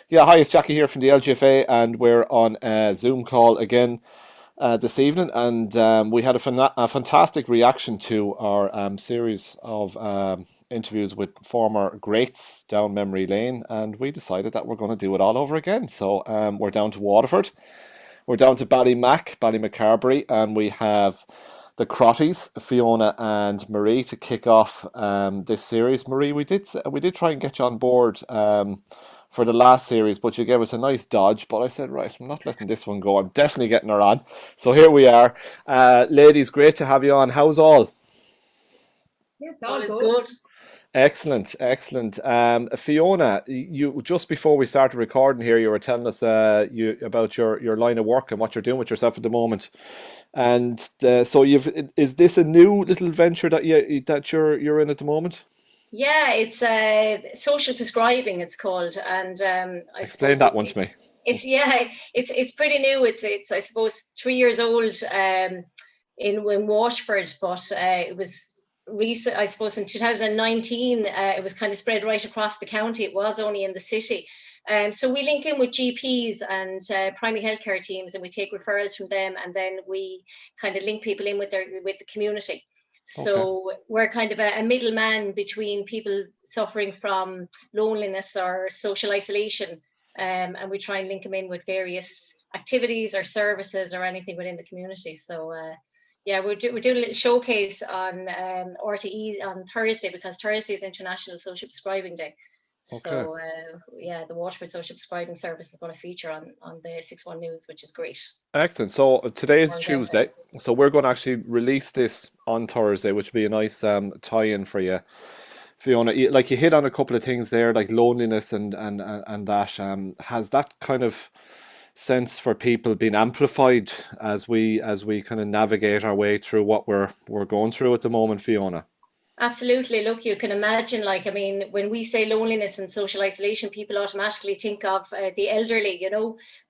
Yeah, hi, it's Jackie here from the LGFA, and we're on a Zoom call again this evening. And we had a fantastic reaction to our series of interviews with former greats down memory lane, and we decided that we're going to do it all over again. So we're down to Waterford, we're down to Bali Mac, Ballymacarbry, and we have the Crotties, Fiona and Marie, to kick off this series. Marie, we did try and get you on board for the last series, but you gave us a nice dodge. But I said, right, I'm not letting this one go. I'm definitely getting her on. So here we are. Ladies, great to have you on. How's all? Yes, All all is good. good. Excellent, excellent. Fiona, you just before we started recording here, you were telling us about your line of work and what you're doing with yourself at the moment. And so is this a new little venture that you're in at the moment? Yeah, it's social prescribing. It's called, and I Explain suppose that one to me. it's pretty new. It's I suppose 3 years old in Waterford, but it was recent. I suppose in 2019, it was kind of spread right across the county. It was only in the city. So we link in with GPs and primary healthcare teams, and we take referrals from them, and then we kind of link people in with the community. Okay. So we're kind of a middleman between people suffering from loneliness or social isolation, and we try and link them in with various activities or services or anything within the community. So yeah, we're doing a little showcase on RTE on Thursday, because Thursday is International Social Prescribing Day. Okay. So yeah, the Waterford Social Prescribing Service is going to feature on the 6-1 News, which is great. Excellent. So today is Going down there. Tuesday. So we're going to actually release this on Thursday, which will be a nice tie-in for you, Fiona. Like you hit on a couple of things there, like loneliness and that. Has that kind of sense for people been amplified as we kind of navigate our way through what we're going through at the moment, Fiona? Absolutely. Look, you can imagine, like, I mean, when we say loneliness and social isolation, people automatically think of the elderly,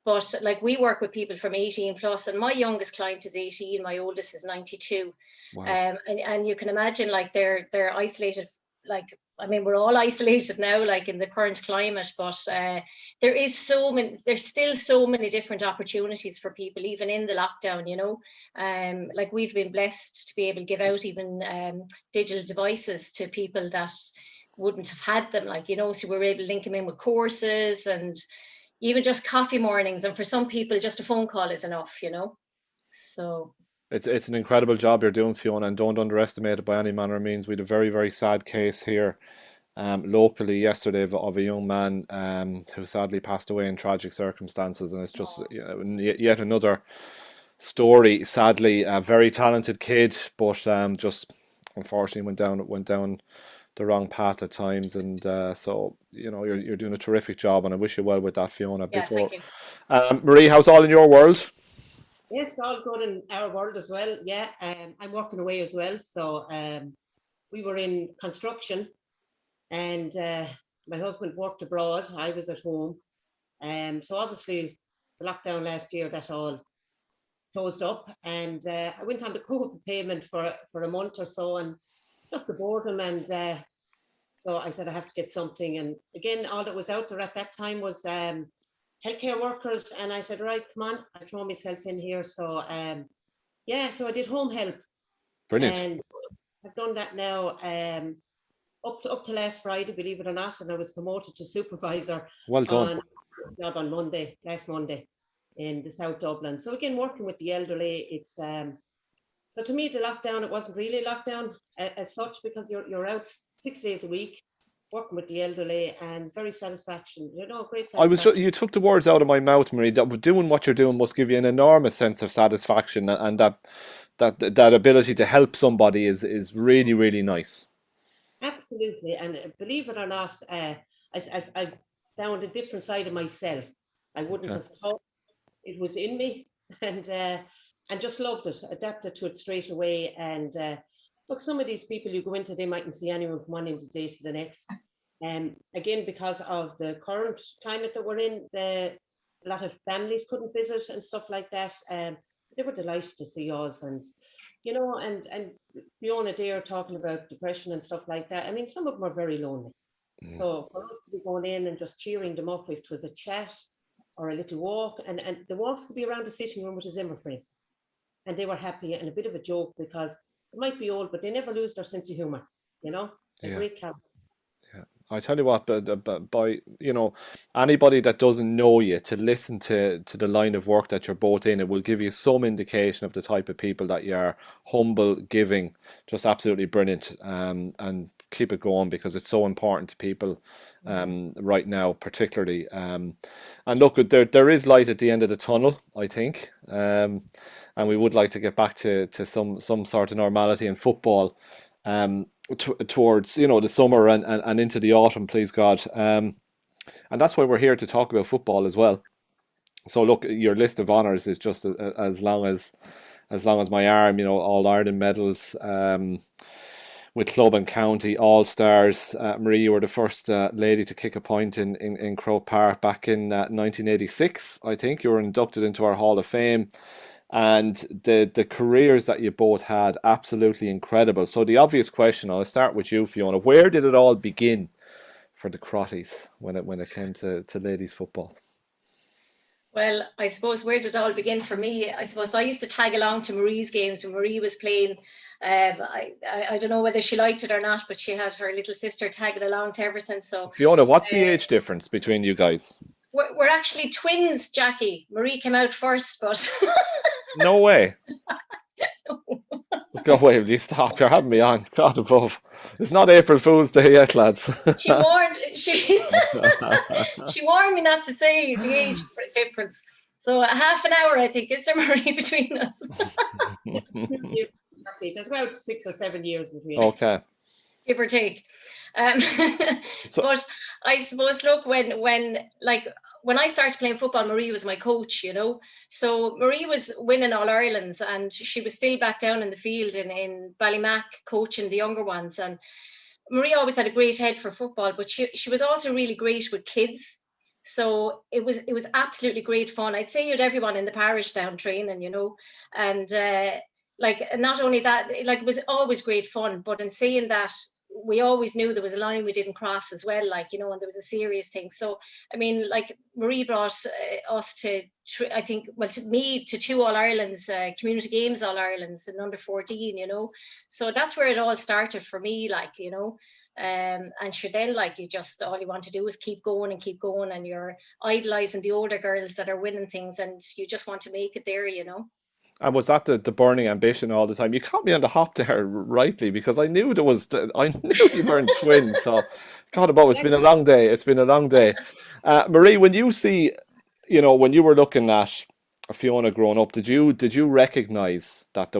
but like we work with people from 18 plus, and my youngest client is 18, my oldest is 92. Wow. And you can imagine, like, they're isolated. Like, I mean, we're all isolated now, like in the current climate, but there's still so many different opportunities for people, even in the lockdown. Like, we've been blessed to be able to give out even digital devices to people that wouldn't have had them, so we're able to link them in with courses and even just coffee mornings. And for some people, just a phone call is enough. So It's an incredible job you're doing, Fiona, and don't underestimate it by any manner of means. We had a very, very sad case here locally yesterday of a young man who sadly passed away in tragic circumstances, and it's just yet another story. Sadly, a very talented kid, but just unfortunately went down the wrong path at times, and so you're doing a terrific job, and I wish you well with that, Fiona. yeah, Before thank you. Marie, how's all in your world? Yes, all good in our world as well. Yeah, I'm working away as well. So we were in construction, and my husband worked abroad. I was at home. So obviously, the lockdown last year, that all closed up, and I went on the COVID payment for a month or so, and just the boredom, and so I said I have to get something. And again, all that was out there at that time was healthcare workers, and I said, right, come on, I throw myself in here. So yeah, so I did home help, Brilliant. and I've done that now up to last Friday, believe it or not, and I was promoted to supervisor Well done. on job on last Monday in the South Dublin. So again, working with the elderly, it's so to me the lockdown, it wasn't really a lockdown as such, because you're out 6 days a week working with the elderly, and very satisfaction, great satisfaction. You took the words out of my mouth, Marie. That doing what you're doing must give you an enormous sense of satisfaction, and that ability to help somebody is really, really nice. Absolutely, and believe it or not, I found a different side of myself. I wouldn't Okay. have thought it was in me, and just loved it, adapted to it straight away. And look, some of these people you go into, they mightn't see anyone from one end of the day to the next. Again, because of the current climate that we're in, a lot of families couldn't visit and stuff like that. They were delighted to see us, and and Fiona there talking about depression and stuff like that. I mean, some of them are very lonely. So for us to be going in and just cheering them up, if it was a chat or a little walk, and the walks could be around the sitting room with a Zimmer frame, and they were happy and a bit of a joke because they might be old, but they never lose their sense of humour. You know, a Yeah. great character. Yeah. I tell you what, but by anybody that doesn't know you, to listen to the line of work that you're both in, it will give you some indication of the type of people that you are. Humble, giving, just absolutely brilliant. And keep it going, because it's so important to people right now, particularly. And look, there is light at the end of the tunnel, I think. And we would like to get back to some sort of normality in football. Towards the summer and into the autumn, please God. And that's why we're here to talk about football as well. So look, your list of honours is just as long as my arm. All Ireland medals, with club and county, all stars. Marie, you were the first lady to kick a point in Croke Park back in 1986. I think you were inducted into our Hall of Fame. And the careers that you both had, absolutely incredible. So the obvious question, I'll start with you, Fiona. Where did it all begin for the Crotties when it came to ladies football? Well, I suppose where did it all begin for me? I suppose I used to tag along to Marie's games when Marie was playing. I don't know whether she liked it or not, but she had her little sister tagging along to everything. So Fiona, what's the age difference between you guys? we're actually twins, Jackie. Marie came out first, but No way. Go away, will you stop? You're having me on. God above. It's not April Fool's Day yet, lads. she warned she warned me not to say the age difference. So a half an hour, I think, is there, Marie, between us? There's about 6 or 7 years between us. Okay. Give or take. But I suppose, look, when I started playing football, Marie was my coach, So Marie was winning All Irelands, and she was still back down in the field in Bali Mac coaching the younger ones. And Marie always had a great head for football, but she was also really great with kids. So it was absolutely great fun. I'd say you had everyone in the parish down training, and not only that, it was always great fun. But in saying that, we always knew there was a line we didn't cross as well, and there was a serious thing. So, I mean, Marie brought us to me to 2 All Irelands, community games All Irelands in under 14, So that's where it all started for me, and sure, then you just, all you want to do is keep going, and you're idolizing the older girls that are winning things, and you just want to make it there, And was that the burning ambition all the time? You caught me on the hop there, rightly, because I knew I knew you weren't twins. So, God above, it's been a long day. It's been a long day. Marie, when you see, when you were looking at Fiona growing up, did you recognise that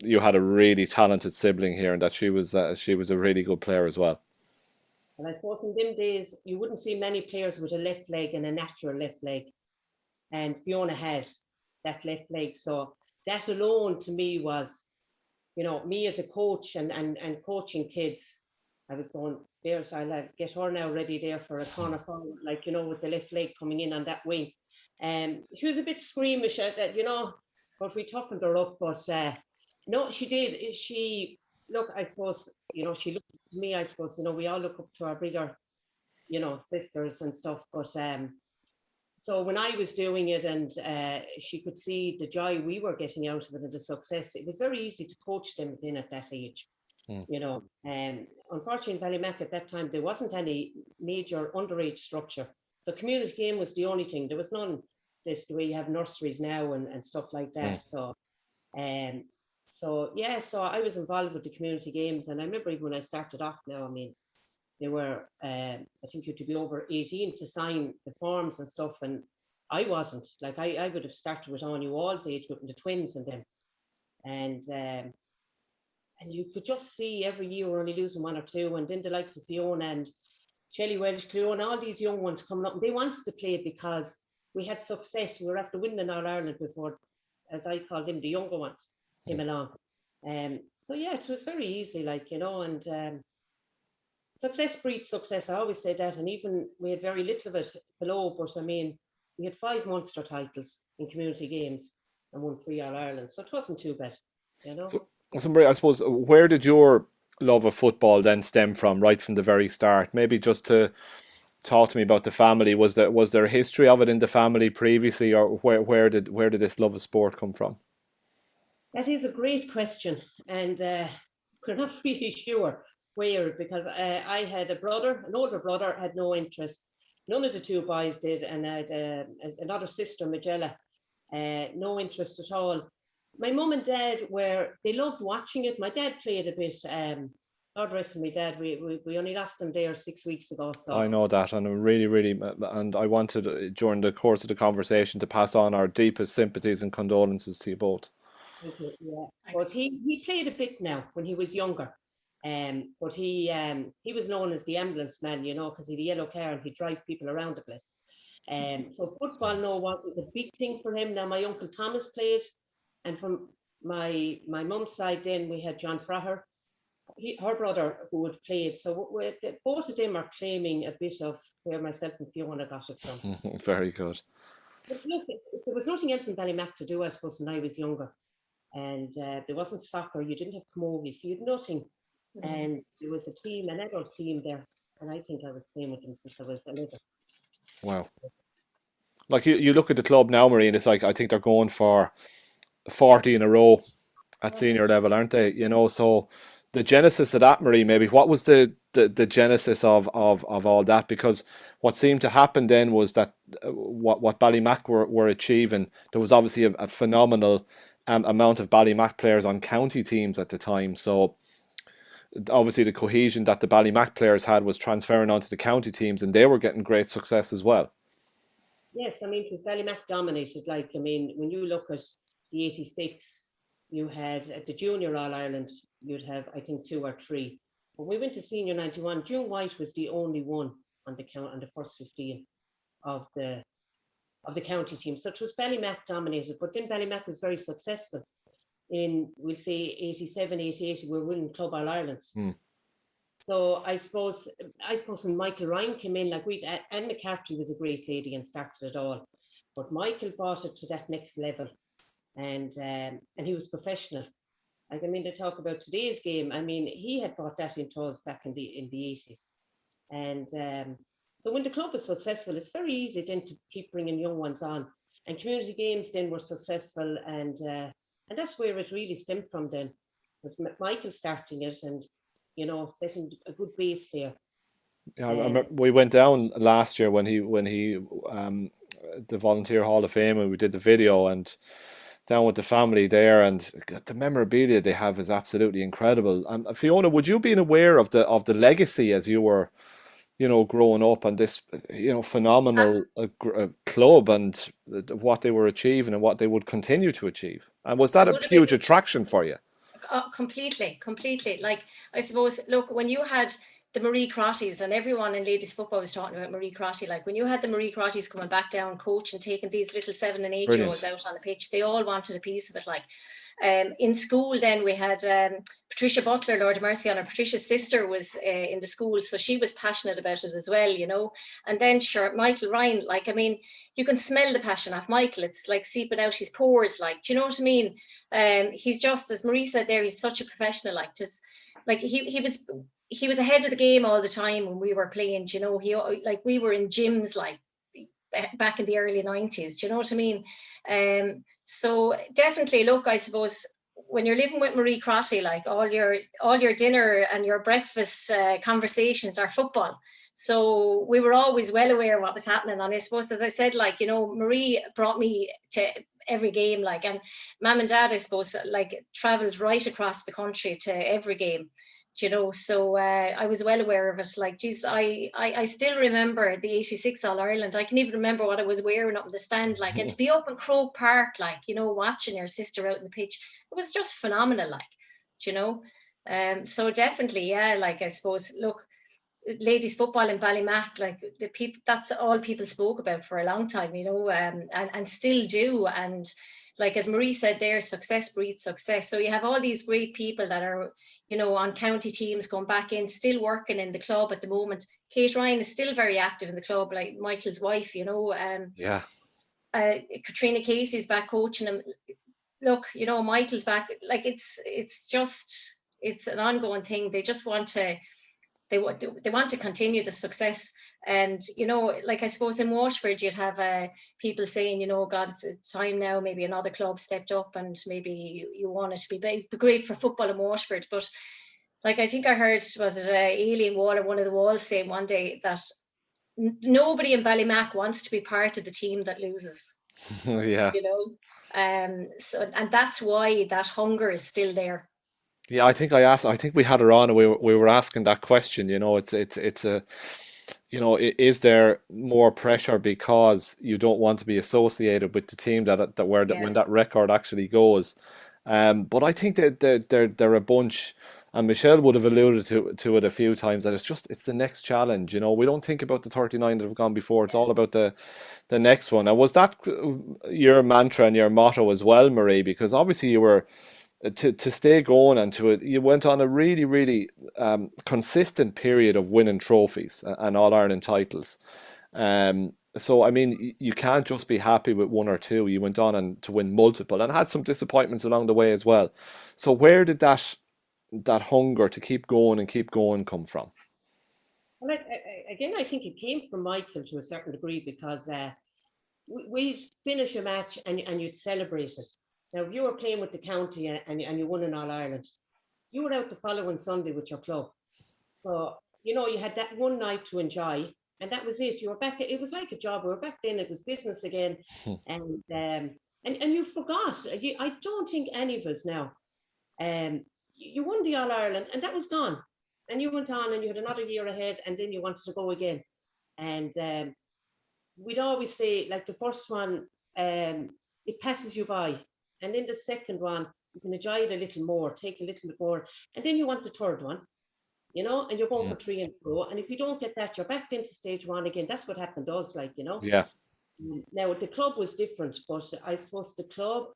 you had a really talented sibling here, and that she was a really good player as well? And I suppose in them days, you wouldn't see many players with a left leg and a natural left leg. And Fiona had that left leg. So that alone to me was, me as a coach and coaching kids, I was going, I'll get her now ready there for a corner forward, with the left leg coming in on that wing. She was a bit squeamish at that, but we toughened her up. But no, she did. I suppose, she looked to me, I suppose, we all look up to our bigger, sisters and stuff. But so when I was doing it, and she could see the joy we were getting out of it and the success, it was very easy to coach them then at that age. Unfortunately, in Bali Mac at that time, there wasn't any major underage structure. So community game was the only thing. There was none the way you have nurseries now and stuff like that. So I was involved with the community games. And I remember even when I started off now, I mean, they were, I think you had to be over 18 to sign the forms and stuff. And I wasn't. I would have started with Anya Wall's age with the twins and them. And you could just see every year we're only losing 1 or 2. And then the likes of Fiona and Shelley Welsh, Cleo, and all these young ones coming up. And they wanted to play because we had success. We were after winning All Ireland before, as I call them, the younger ones came along. It was very easy, and success breeds success. I always say that. And even we had very little of it below, but I mean, we had 5 Munster titles in community games and won 3 All Ireland. So it wasn't too bad, So Marie, I suppose, where did your love of football then stem from, right from the very start? Maybe just to talk to me about the family. Was there a history of it in the family previously, or where did this love of sport come from? That is a great question, and we're not really sure where, because I had a brother, an older brother, had no interest. None of the two boys did, and I had another sister, Magella, no interest at all. My mum and dad they loved watching it. My dad played a bit. God rest my dad. We only lost him there 6 weeks ago. So I know that, and I'm really, and I wanted during the course of the conversation to pass on our deepest sympathies and condolences to you both. thank you, yeah. Thanks. But he played a bit now when he was younger. But he was known as the ambulance man, because he had a yellow car and he'd drive people around the place. So football, no, wasn't a big thing for him. Now my uncle Thomas played, and from my mum's side, then we had John Fraher, her brother, who had played. So both of them are claiming a bit of where myself and Fiona got it from. Very good. But look, there was nothing else in Bali Mac to do, I suppose, when I was younger. And there wasn't soccer, you didn't have camogies, you had nothing. And there was a team, an adult team there. And I think I was playing with them since I was 11. Wow. Like you look at the club now, Marie, and it's like, I think they're going for 40 in a row at senior level, aren't they? So the genesis of that, Marie, maybe what was the genesis of all that? Because what seemed to happen then was that what Bali Mac were achieving, there was obviously a phenomenal amount of Bali Mac players on county teams at the time. So obviously the cohesion that the Bali Mac players had was transferring onto the county teams, and they were getting great success as well. Yes, because Bali Mac dominated. When you look at the 86, you had at the junior All-Ireland, you'd have, I think, 2 or 3. When we went to senior 91, June White was the only one on the first 15 of the county team. So it was Bali Mac dominated, but then Bali Mac was very successful in, we'll say, 87, 88, we were winning Club All-Irelands. So I suppose when Michael Ryan came in, Anne McCarthy was a great lady and started it all, but Michael brought it to that next level, and he was professional. They talk about today's game. He had brought that into us back in the 80s, and so when the club is successful, it's very easy then to keep bringing young ones on, and community games then were successful, and that's where it really stemmed from. Then was Michael starting it, and setting a good base there. Yeah, I remember we went down last year when he the Volunteer Hall of Fame, and we did the video, and down with the family there, and the memorabilia they have is absolutely incredible. Fiona, would you be aware of the legacy as you were, growing up, and this, phenomenal club, and what they were achieving and what they would continue to achieve? And was that a huge attraction for you? Completely. Like, I suppose, look, when you had the Marie Crottys, and everyone in ladies football was talking about Marie Crotty, like when you had the Marie Crottys coming back down coach and taking these little 7 and 8 year olds out on the pitch, they all wanted a piece of it. Like, in school then we had Patricia Butler, Lord of Mercy on her. Patricia's sister was in the school, so she was passionate about it as well, and then sure, Michael Ryan, you can smell the passion off Michael. It's like seeping out his pores, like, do you know what I mean? He's just, as Marie said there, he's such a professional, he was ahead of the game all the time when we were playing, we were in gyms back in the early 90s, do you know what I mean? So definitely, look, I suppose when you're living with Marie Crotty, all your dinner and your breakfast conversations are football. So we were always well aware of what was happening. And I suppose, as I said, Marie brought me to every game, and Mum and Dad, I suppose, travelled right across the country to every game. So I was well aware of it. I still remember the 86 All-Ireland. I can even remember what I was wearing up in the stand, and to be up in Croke Park, watching your sister out in the pitch, it was just phenomenal, so definitely, yeah, I suppose, look, ladies football in Bali Mac, the people, that's all people spoke about for a long time, and still do. And as Marie said there, success breeds success. So you have all these great people that are, on county teams going back in, still working in the club at the moment. Kate Ryan is still very active in the club, like Michael's wife, Yeah. Katrina Casey's back coaching him. Look, Michael's back. It's just it's an ongoing thing. They just want to, they want to continue the success. And, you know, like I suppose in Waterford, you'd have people saying, you know, God, it's time now, maybe another club stepped up and maybe you want it to be great for football in Waterford. But like, I think I heard, was it Aileen Waller, one of the Walls, saying one day that nobody in Bali Mac wants to be part of the team that loses. Yeah. You know, so, and that's why that hunger is still there. Yeah, I think we had her on and we were asking that question, you know, it's a, you know, is there more pressure because you don't want to be associated with the team when that record actually goes? But I think that they're a bunch, and Michelle would have alluded to it a few times, that it's the next challenge. You know, we don't think about the 39 that have gone before. It's all about the next one. And was that your mantra and your motto as well, Marie? Because obviously you were to stay going, and you went on a really, really consistent period of winning trophies and All Ireland titles. So I mean, you can't just be happy with one or two. You went on and to win multiple, and had some disappointments along the way as well. So where did that hunger to keep going and keep going come from? Well, again, I think it came from Michael to a certain degree, because we'd finish a match and you'd celebrate it. Now, if you were playing with the county and you won in All Ireland, you were out the following Sunday with your club. So, you know, you had that one night to enjoy, and that was it. You were back. It was like a job. We were back then. It was business again, and you forgot. I don't think any of us now. You won the All Ireland, and that was gone. And you went on, and you had another year ahead, and then you wanted to go again. And we'd always say, like, the first one, it passes you by, and then the second one, you can enjoy it a little more, take a little bit more, and then you want the third one. You know, and you're going for 3 and 4. And if you don't get that, you're back into stage 1 again. That's what happened to us, like, you know. Yeah. Now, the club was different, but I suppose the club,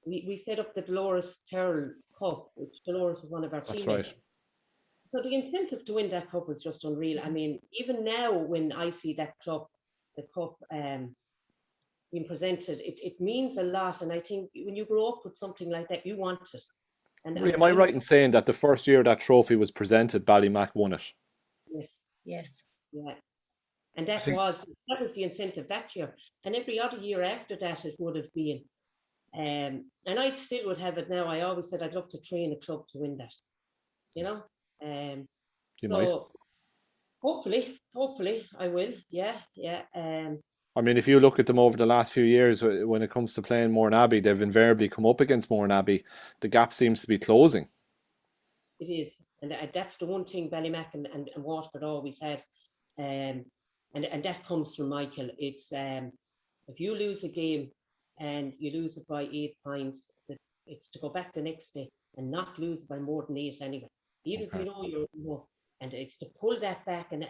we set up the Dolores Terrell Cup, which Dolores was one of our That's teammates. right. So the incentive to win that cup was just unreal. I mean, even now, when I see that club, the cup being presented, it means a lot. And I think when you grow up with something like that, you want it. Marie, am I right in saying that the first year that trophy was presented, Bali Mac won it? Yes. Yes. Yeah. And that was the incentive that year. And every other year after that, it would have been. And I still would have it now. I always said I'd love to train a club to win that. You know? You might. Hopefully I will. Yeah. I mean, if you look at them over the last few years, when it comes to playing Mourne Abbey, they've invariably come up against Mourne Abbey. The gap seems to be closing. It is, and that's the one thing Bali Mac and Waterford always had, and that comes from Michael. It's if you lose a game and you lose it by 8 points, it's to go back the next day and not lose by more than 8 anyway. Even if you know you're, and it's to pull that back and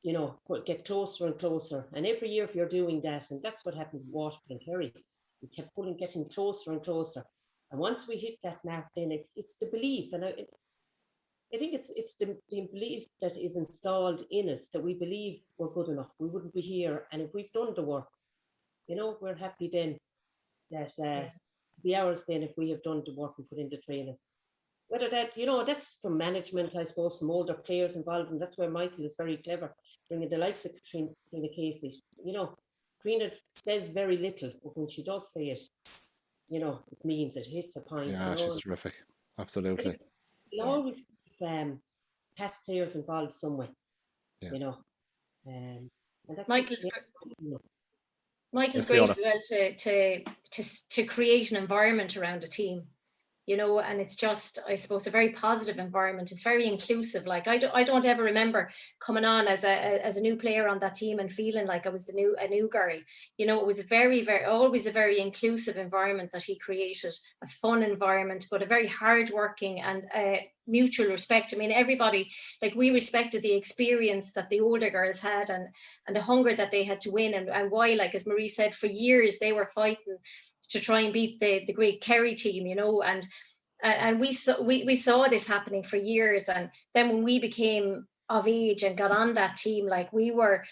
you know, get closer and closer. And every year, if you're doing that, and that's what happened with Waterford and Kerry, we kept getting closer and closer. And once we hit that mark, then it's the belief, and I think it's the belief that is installed in us, that we believe we're good enough. We wouldn't be here, and if we've done the work, you know, we're happy then that the hours then if we have done the work and put in the training. Whether that, you know, that's from management, I suppose, from older players involved, and that's where Michael is very clever, bringing the likes of Katrina Casey. You know, Katrina says very little, but when she does say it, you know, it means it hits a point. Yeah, you know? she's terrific. Absolutely. You'll always keep past players involved somewhere, you know. And that Michael's Yes, great Fiona. as well to create an environment around a team, you know, and it's just, I suppose, a very positive environment. It's very inclusive. Like I don't ever remember coming on as a new player on that team and feeling like I was a new girl. You know, it was always a very inclusive environment that he created, a fun environment, but a very hardworking and mutual respect. I mean, everybody, like, we respected the experience that the older girls had and the hunger that they had to win, and why, like as Marie said, for years they were fighting to try and beat the great Kerry team, you know, and we saw this happening for years. And then when we became of age and got on that team, like, we were,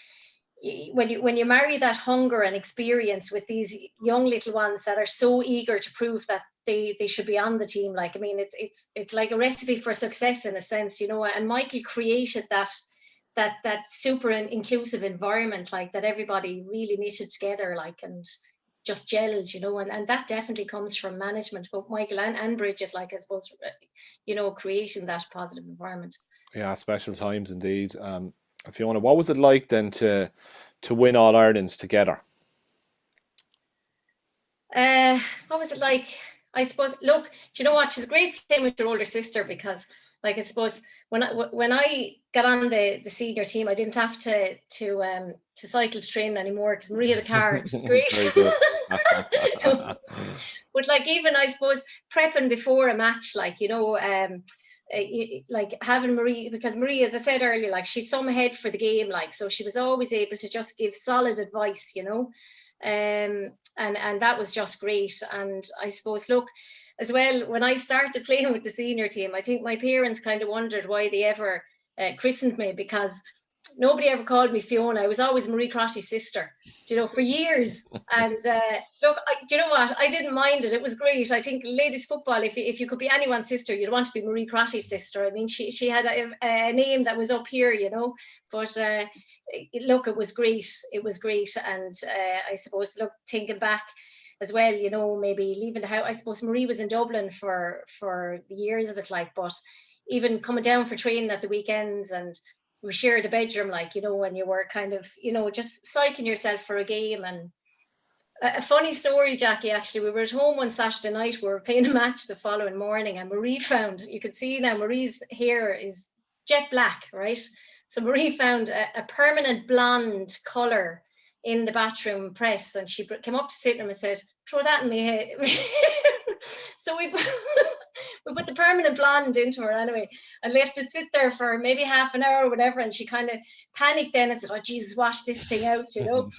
when you marry that hunger and experience with these young little ones that are so eager to prove that they should be on the team. Like, I mean, it's like a recipe for success in a sense, you know. And Michael created that super inclusive environment, like that everybody really knitted together, like, and just gelled, you know. And that definitely comes from management, both Michael and Bridget, like, I suppose, you know, creating that positive environment. Yeah, special times indeed. Fiona, what was it like then to win All Irelands together? What was it like? I suppose, look, do you know what? She's great playing with your older sister, because, like, I suppose when I got on the senior team, I didn't have to cycle to train anymore, because Marie had a car. It was great. Very good. But, like, even, I suppose, prepping before a match, like, you know, like having Marie, because Marie, as I said earlier, like, she's some head for the game, like, so she was always able to just give solid advice, you know. And that was just great. And I suppose, look, as well, when I started playing with the senior team, I think my parents kind of wondered why they ever christened me, because nobody ever called me Fiona. I was always Marie Crotty's sister, you know, for years. And look, do you know what? I didn't mind it. It was great. I think ladies football, if you could be anyone's sister, you'd want to be Marie Crotty's sister. I mean, she had a name that was up here, you know. But look, it was great. It was great. And I suppose, look, thinking back as well, you know, maybe leaving the house. I suppose Marie was in Dublin for the years of it, like, but even coming down for training at the weekends, and we shared a bedroom, like, you know, when you were kind of, you know, just psyching yourself for a game. And a funny story, Jackie, actually, we were at home one Saturday night, we were playing a match the following morning, and Marie found, you could see now, Marie's hair is jet black, right? So Marie found a permanent blonde colour in the bathroom press, and she came up to sit and said, throw that in my head. So we put the permanent blonde into her anyway, and left it sit there for maybe half an hour or whatever, and she kind of panicked then and said, oh Jesus, wash this thing out, you know.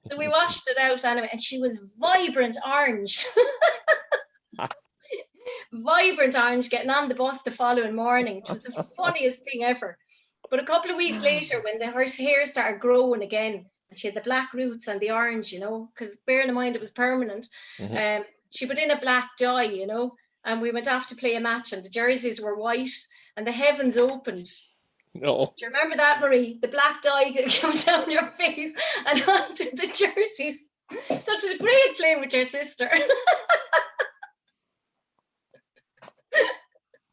So we washed it out anyway, and she was vibrant orange. Vibrant orange, getting on the bus the following morning. It was the funniest thing ever. But a couple of weeks later, when her hair started growing again, and she had the black roots and the orange, you know, because bearing in mind it was permanent, she put in a black dye, you know, and we went off to play a match, and the jerseys were white, and the heavens opened. No. Do you remember that, Marie? The black dye came down your face and onto the jerseys. Such a great play with your sister.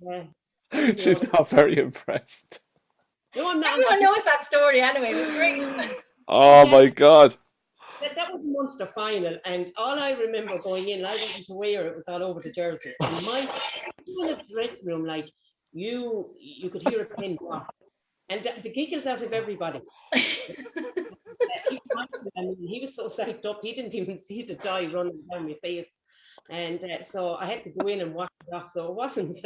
Yeah. She's not very impressed. No, I'm not. Everyone knows that story anyway. It was great. Oh my God. That was a Munster final, and all I remember going in, I wasn't aware it was all over the jersey. And my dressing room, like, you could hear a pin drop, and the giggles out of everybody. I mean, he was so psyched up, he didn't even see the dye running down my face. And so I had to go in and wash it off. So it wasn't,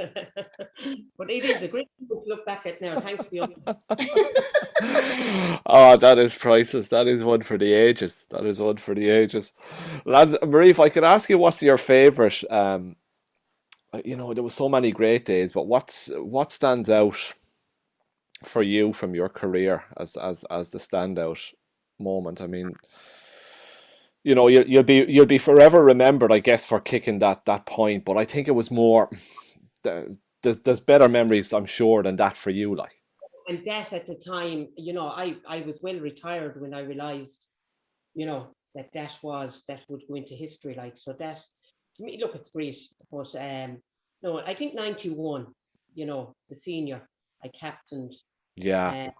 but it is a great thing to look back at now. Thanks, Fiona. Oh, that is priceless. That is one for the ages. That is one for the ages. Lads, Marie, if I could ask you, what's your favourite? You know, there were so many great days, but what stands out for you from your career as the standout moment? I mean, you know, you'll be forever remembered, I guess, for kicking that point. But I think it was more. There's better memories, I'm sure, than that for you, like. And that at the time, you know, I was well retired when I realised, you know, that would go into history, like. So that, to me, look, it's great. But no, I think 91, you know, the senior, I captained. Yeah.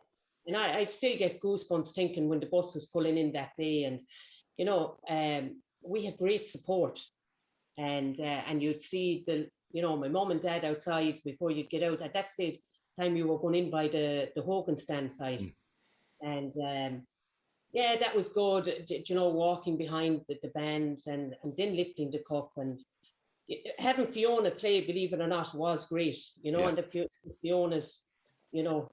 And I still get goosebumps thinking when the bus was pulling in that day, and you know, we had great support, and you'd see you know, my mum and dad outside before you'd get out. At that stage time, you were going in by the Hogan stand side, and yeah, that was good. You know, walking behind the bands, and then lifting the cup, and having Fiona play, believe it or not, was great. You know, and Fiona's, you know,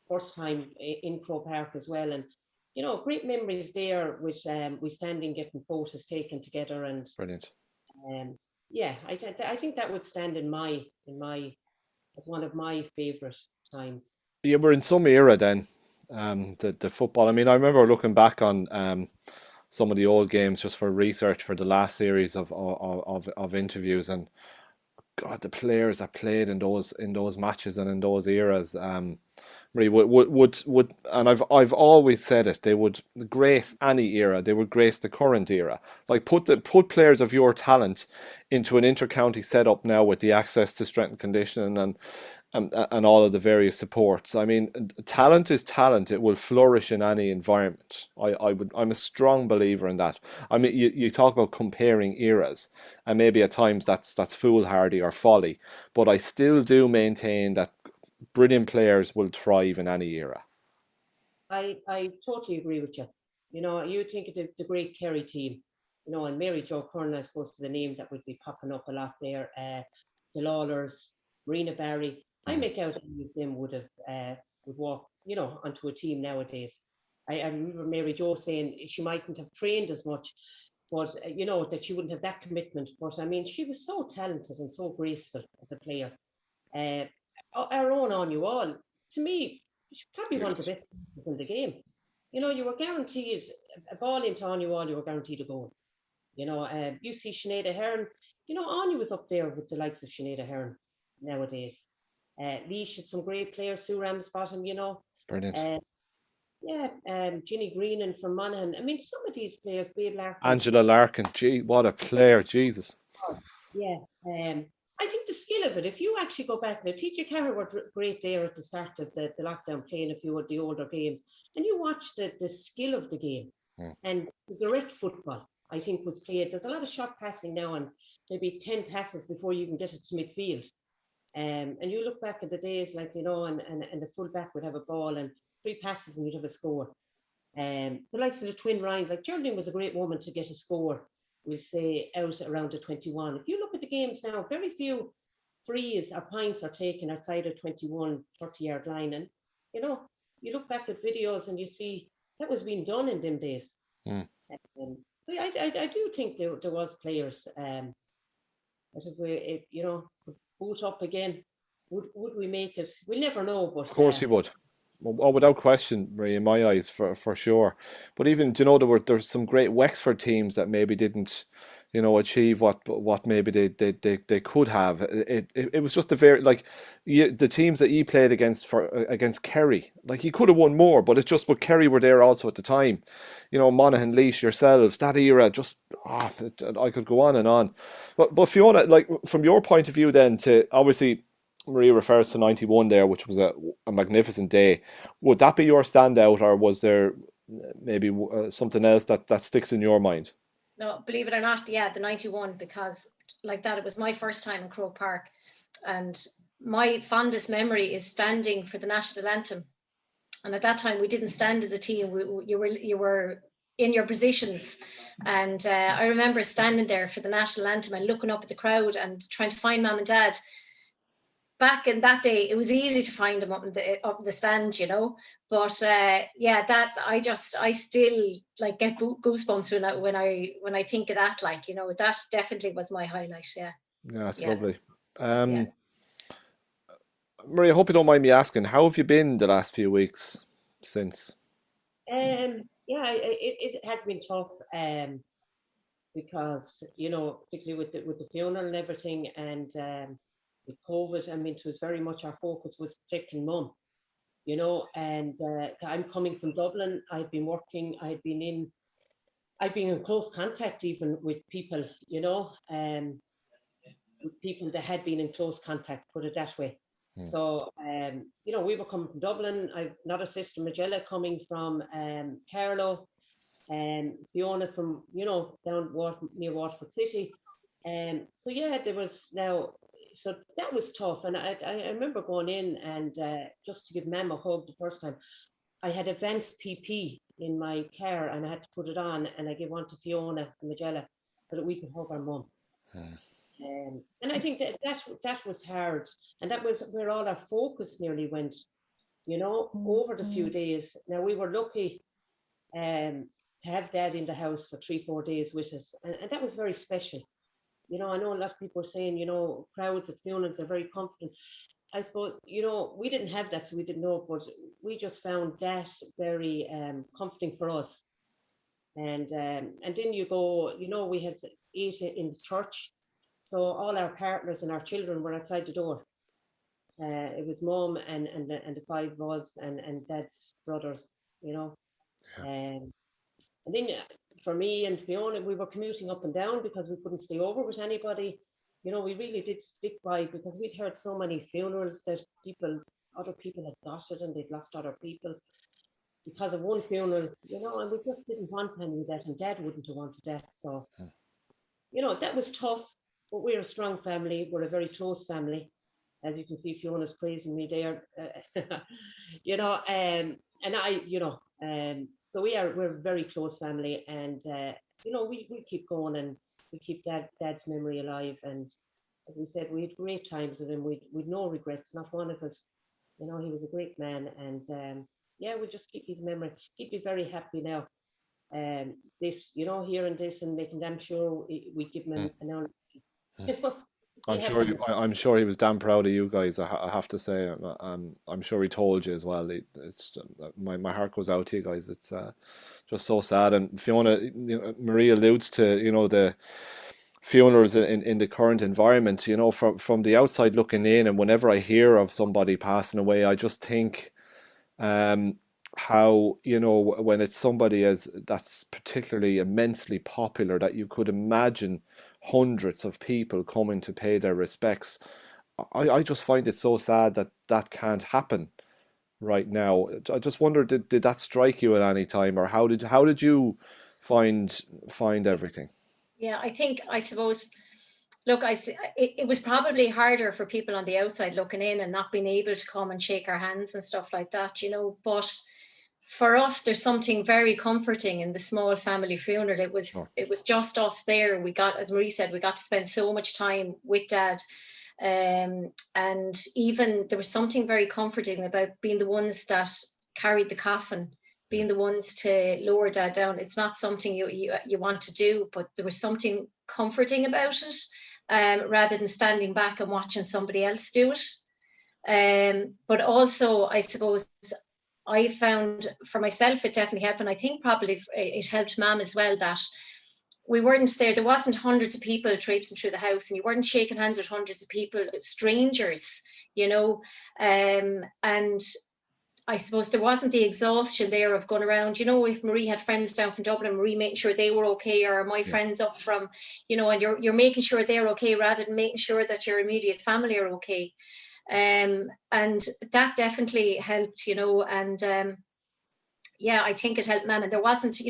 first time in Croke Park as well, and you know, great memories there with we standing getting photos taken together, and Brilliant. Yeah, I think that would stand in my as one of my favourite times. You were in some era then, the football. I mean, I remember looking back on some of the old games just for research for the last series of interviews, and God, the players that played in those matches and in those eras, Marie, would, and I've always said it, they would grace any era. They would grace the current era. Like put players of your talent into an inter-county setup now with the access to strength and conditioning and all of the various supports. I mean, talent is talent. It will flourish in any environment. I'm a strong believer in that. I mean, you talk about comparing eras, and maybe at times that's foolhardy or folly, but I still do maintain that brilliant players will thrive in any era. I totally agree with you. You know, you think of the great Kerry team, you know, and Mary Jo Curran, I suppose, is a name that would be popping up a lot there. The Lawlers, Marina Barry. I make out any of them would walk, you know, onto a team nowadays. I remember Mary Jo saying she mightn't have trained as much, but you know, that she wouldn't have that commitment. But I mean, she was so talented and so graceful as a player. Our own Anya Wall, to me, she's probably one of the best in the game. You know, you were guaranteed a ball into Anya Wall, you were guaranteed a goal. You know, you see Sinead Hearn, you know, Anya was up there with the likes of Sinead Hearn nowadays. Leash had some great players, Sue Ramsbottom, you know. Brilliant. Ginny Greenan from Monaghan. I mean, some of these players, Babe Larkin. Angela Larkin, gee, what a player, Jesus. Yeah. I think the skill of it, if you actually go back now, TJ Carroll were great there at the start of the lockdown, playing a few of the older games, and you watch the skill of the game and the direct football, I think, was played. There's a lot of short passing now, and maybe 10 passes before you even get it to midfield. And you look back at the days, like, you know, and the full back would have a ball and 3 passes and you'd have a score. The likes of the twin Ryans, like Geraldine was a great woman to get a score, we'll say, out around the 21. If you look at the games now, very few frees or points are taken outside of 21, 30-yard line. And, you know, you look back at videos and you see that was being done in them days. So I do think there was players that if we, you know, boot up again, would we make it? We'll never know. But of course you would. Oh, without question, Marie, in my eyes, for sure. But even, you know, there's some great Wexford teams that maybe didn't, you know, achieve what maybe they could have. It was just a very, like, the teams that he played against Kerry, like, he could have won more, but it's just, but Kerry were there also at the time. You know, Monaghan, Leash, yourselves, that era, just, I could go on and on. But Fiona, like, from your point of view then, to obviously, Marie refers to 91 there, which was a magnificent day. Would that be your standout, or was there maybe something else that sticks in your mind? No, believe it or not, yeah, the 91, because like that, it was my first time in Croke Park, and my fondest memory is standing for the National Anthem. And at that time, we didn't stand in the team. You were in your positions, and I remember standing there for the National Anthem and looking up at the crowd and trying to find Mum and Dad. Back in that day, it was easy to find them up in the stand, you know. But yeah, that I still like get goosebumps when I think of that. Like, you know, that definitely was my highlight. Yeah. Yeah, it's lovely. Marie, I hope you don't mind me asking, how have you been the last few weeks since? yeah, it has been tough. Because, you know, particularly with the funeral and everything, and with COVID, I mean, it was very much our focus was protecting Mum, you know. And I'm coming from Dublin. I've been in close contact even with people, you know, with people that had been in close contact, put it that way. So, you know, we were coming from Dublin. I've another sister, Magella, coming from Carlow, and Fiona from, you know, down near Waterford City. So yeah, so that was tough. And I remember going in and just to give Mum a hug the first time, I had advanced PP in my car and I had to put it on, and I gave one to Fiona and Magella so that we could hug our Mum. And I think that was hard, and that was where all our focus nearly went, you know, over the few days. Now, we were lucky to have Dad in the house for 3-4 days with us, and that was very special. You know, I know a lot of people are saying, you know, crowds at funerals are very comforting. I suppose, you know, we didn't have that, so we didn't know, but we just found that very comforting for us. And then you go, we had 8 in the church. So all our partners and our children were outside the door. It was mum and the 5 of us and dad's brothers, Yeah. and then for me and Fiona, we were commuting up and down because we couldn't stay over with anybody. We really did stick by, because we'd heard so many funerals that other people had got it and they'd lost other people because of one funeral, and we just didn't want any of that, and Dad wouldn't have wanted that. So, that was tough, but we're a strong family. We're a very close family. As you can see, Fiona's praising me there, and I, so we're a very close family, and, we keep going, and we keep Dad's memory alive. And as we said, we had great times with him. We'd no regrets, not one of us. He was a great man, and we just keep his memory. He'd be very happy now. This, hearing this and making damn sure we give him an I'm sure he was damn proud of you guys. I have to say, I'm sure he told you as well. It's my heart goes out to you guys. It's just so sad. And Fiona, Marie alludes to the funerals in the current environment. From the outside looking in, and whenever I hear of somebody passing away, I just think how when it's somebody that's particularly immensely popular, that you could imagine hundreds of people coming to pay their respects. I just find it so sad that can't happen right now. I just wonder, did that strike you at any time, or how did you find everything? Yeah, I suppose, look, it was probably harder for people on the outside looking in and not being able to come and shake our hands and stuff like that, but for us, there's something very comforting in the small family funeral. It was just us there. We got, as Marie said, we got to spend so much time with Dad. And even there was something very comforting about being the ones that carried the coffin, being the ones to lower Dad down. It's not something you want to do, but there was something comforting about it, rather than standing back and watching somebody else do it. But also, I suppose, I found for myself, it definitely helped. And I think probably it helped Mum as well, that we weren't there. There wasn't hundreds of people traipsing through the house, and you weren't shaking hands with hundreds of people, strangers, and I suppose there wasn't the exhaustion there of going around, if Marie had friends down from Dublin, Marie making sure they were okay, or my friends up from, and you're making sure they're okay rather than making sure that your immediate family are okay. And that definitely helped, and I think it helped Mum. And there wasn't,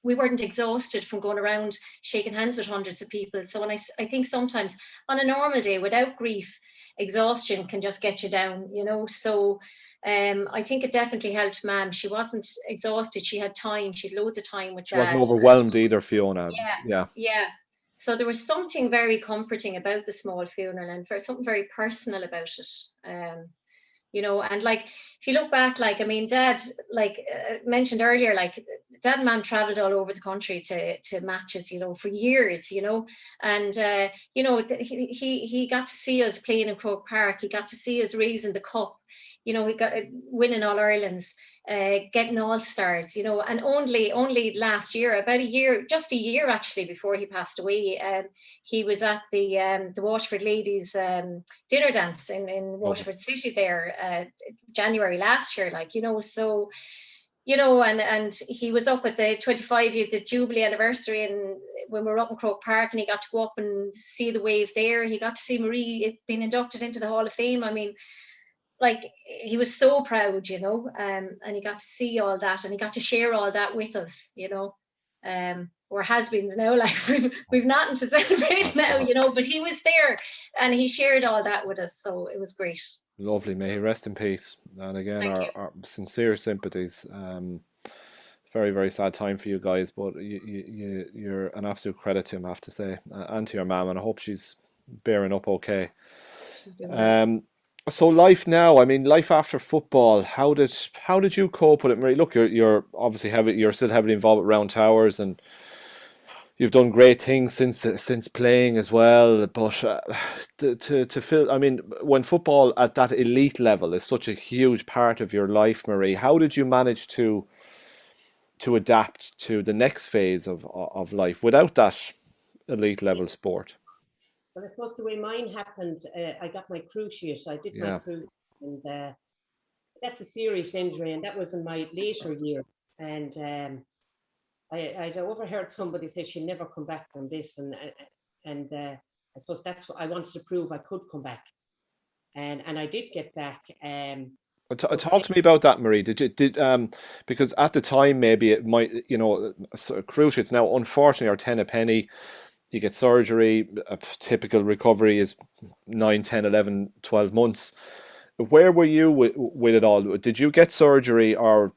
we weren't exhausted from going around shaking hands with hundreds of people. So I think sometimes on a normal day without grief, exhaustion can just get you down, so I think it definitely helped Mum. She wasn't exhausted. She had time. She had loads of time with Dad. She wasn't overwhelmed either, Fiona. Yeah. So there was something very comforting about the small funeral, and something very personal about it. And like, if you look back, Dad, mentioned earlier, Dad and Mum travelled all over the country to matches, for years, and he got to see us playing in Croke Park. He got to see us raising the cup. He got winning All Irelands, getting All Stars, and only last year, just a year actually before he passed away, he was at the Waterford ladies dinner dance in Waterford City there, January last year, so, and he was up at the 25 year, the Jubilee anniversary, and when we were up in Croke Park, and he got to go up and see the wave there. He got to see Marie being inducted into the Hall of Fame. He was so proud, and he got to see all that, and he got to share all that with us, we're has-beens now, we've nothing to celebrate now, but he was there and he shared all that with us, so it was great. Lovely. May he rest in peace. And again, our sincere sympathies. Very, very sad time for you guys, but you're an absolute credit to him, I have to say, and to your mum, and I hope she's bearing up okay. So life now, life after football, how did you cope with it, Marie? Look, you're obviously you're still heavily involved with Round Towers, and you've done great things since playing as well. But to feel, when football at that elite level is such a huge part of your life, Marie, how did you manage to to adapt to the next phase of life without that elite level sport? Well, I suppose the way mine happened, I got my cruciate. I did my Yeah. cruciate, and that's a serious injury, and that was in my later years. And I'd overheard somebody say she'd never come back from this, and I suppose that's what I wanted to prove I could come back, and I did get back. Talk to me about that, Marie. Because at the time maybe it might, cruciates now unfortunately are 10 a penny. You get surgery, a typical recovery is 9, 10, 11, 12 months. Where were you with it all? Did you get surgery, or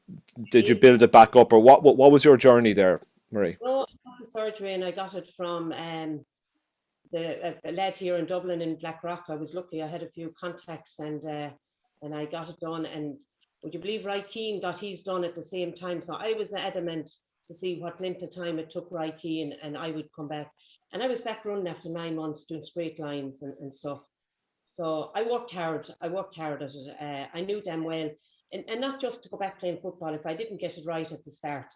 did you build it back up, or what was your journey there, Marie? No, I got the surgery, and I got it from a lad here in Dublin in Blackrock. I was lucky; I had a few contacts, and I got it done. And would you believe Ry Keane got his done at the same time? So I was adamant to see what length of time it took Ry Keane, and I would come back. And I was back running after 9 months, doing straight lines and stuff. So I worked hard. I worked hard at it. I knew them well. And not just to go back playing football. If I didn't get it right at the start,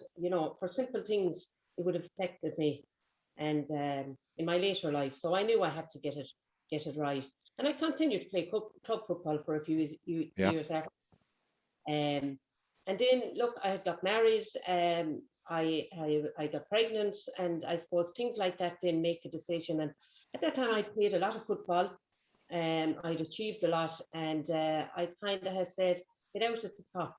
for simple things, it would have affected me. And in my later life, so I knew I had to get it right. And I continued to play club football for a few years after. And then look, I had got married. I got pregnant, and I suppose things like that then make a decision. And at that time, I played a lot of football. I'd achieved a lot, and I kind of have said, get out at the top.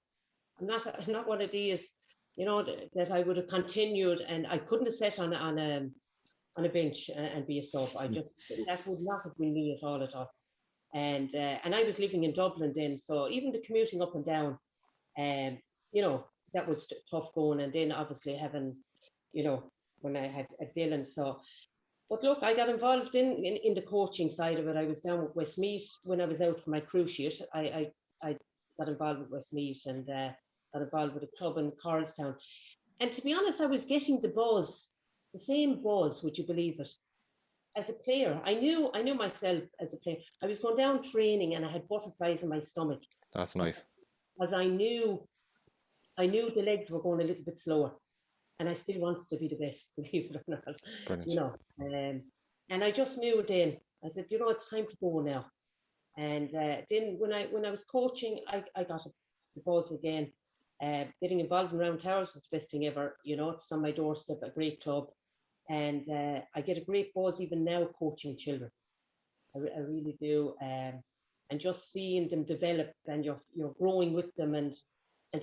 I'm not one of these, that I would have continued, and I couldn't have sat on a bench and be a sub. That would not have been me at all. And I was living in Dublin then, so even the commuting up and down, that was tough going. And then obviously having, when I had a Dylan, so. But look, I got involved in the coaching side of it. I was down with Westmeath when I was out for my cruciate. I got involved with Westmeath, and got involved with a club in Carlstown. And to be honest, I was getting the same buzz, would you believe it, as a player. I knew myself as a player. I was going down training, and I had butterflies in my stomach. That's nice. Because I knew the legs were going a little bit slower. And I still wanted to be the best, believe it or not. Brilliant. And I just knew then. I said, it's time to go now. And then when I was coaching, I got the buzz again. Getting involved in Round Towers was the best thing ever. It's on my doorstep, a great club, and I get a great buzz even now coaching children. I really do. And just seeing them develop, and you're growing with them, and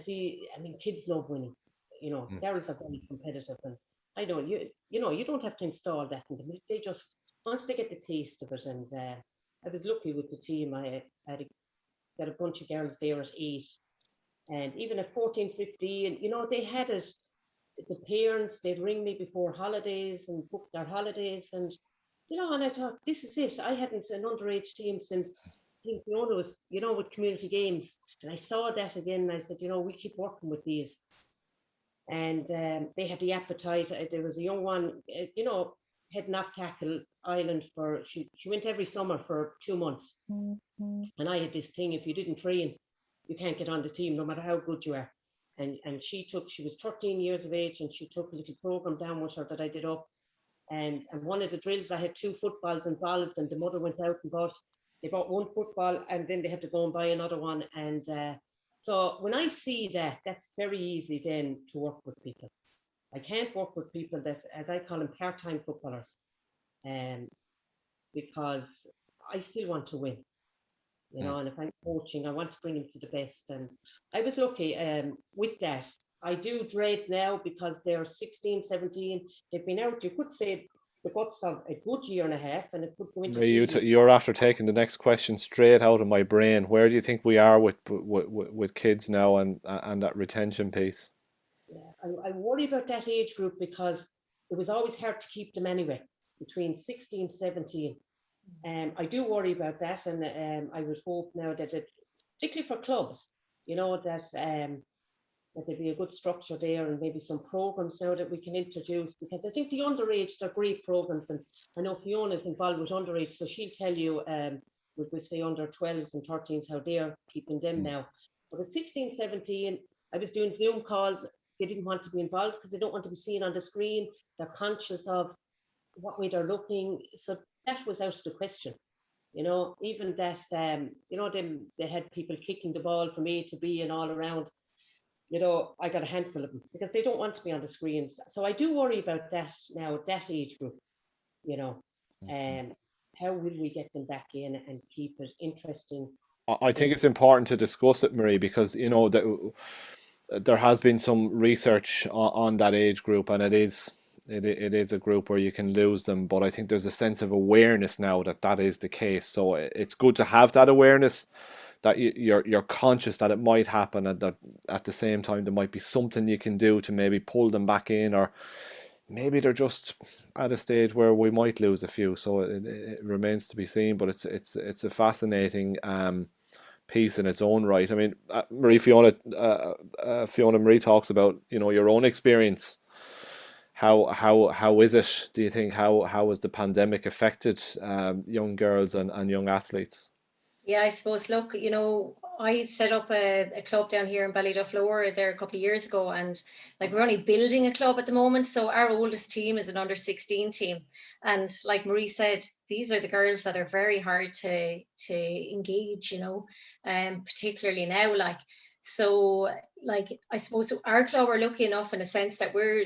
see. I mean, kids love winning. Girls are very competitive, and I know you don't have to install that in them. They just, once they get the taste of it. And I was lucky with the team. I got a bunch of girls there at 8, and even at 14, 15, they had it. The parents, they'd ring me before holidays and book their holidays, and and I thought, this is it. I hadn't an underage team since Fiona was, with community games, and I saw that again, and I said, we keep working with these. And they had the appetite. There was a young one, heading off Cahill Island she went every summer for 2 months. Mm-hmm. And I had this thing, if you didn't train, you can't get on the team, no matter how good you are. And she was 13 years of age, and she took a little program down with her that I did up. And one of the drills, I had 2 footballs involved, and the mother went out and they bought 1 football, and then they had to go and buy another one. And so when I see that, that's very easy then to work with people. I can't work with people that, as I call them, part-time footballers, because I still want to win, and if I'm coaching, I want to bring them to the best. And I was lucky with that. I do dread now because they're 16, 17. They've been out, you could say, the guts of a good year and a half, and it could go into you're after taking the next question straight out of my brain. Where do you think we are with kids now and that retention piece? Yeah, I worry about that age group because it was always hard to keep them anyway, between 16, 17. I do worry about that, and I would hope now that particularly for clubs, that there'd be a good structure there, and maybe some programs now that we can introduce, because I think the underage, they're great programs, and I know Fiona's involved with underage, so she'll tell you with say under 12s and 13s how they're keeping them now. But at 16, 17, I was doing Zoom calls they didn't want to be involved because they don't want to be seen on the screen. They're conscious of what way they're looking. So that was out of the question. You know, even that, you know, they had people kicking the ball from A to B and all around. You know, I got a handful of them because they don't want to be on the screens. So I do worry about that now, at that age group, you know. How will we get them back in and keep it interesting? I think it's important to discuss it, Marie, because, you know, there has been some research on that age group, and it is a group where you can lose them, but I think there's a sense of awareness now that that is the case. So it's good to have that awareness, that you're conscious that it might happen, and that at the same time there might be something you can do to maybe pull them back in, or maybe they're just at a stage where we might lose a few. So it remains to be seen, but it's a fascinating piece in its own right. I mean, Fiona Marie talks about, you know, your own experience. How is it? Do you think how has the pandemic affected young girls and young athletes? Yeah, I suppose, look, you know, I set up a club down here in Ballyduff Lower there a couple of years ago, and like we're only building a club at the moment. So our oldest team is an under-16 team. And like Marie said, these are the girls that are very hard to engage, you know, particularly now, like. So, like, I suppose our club are lucky enough in a sense that we're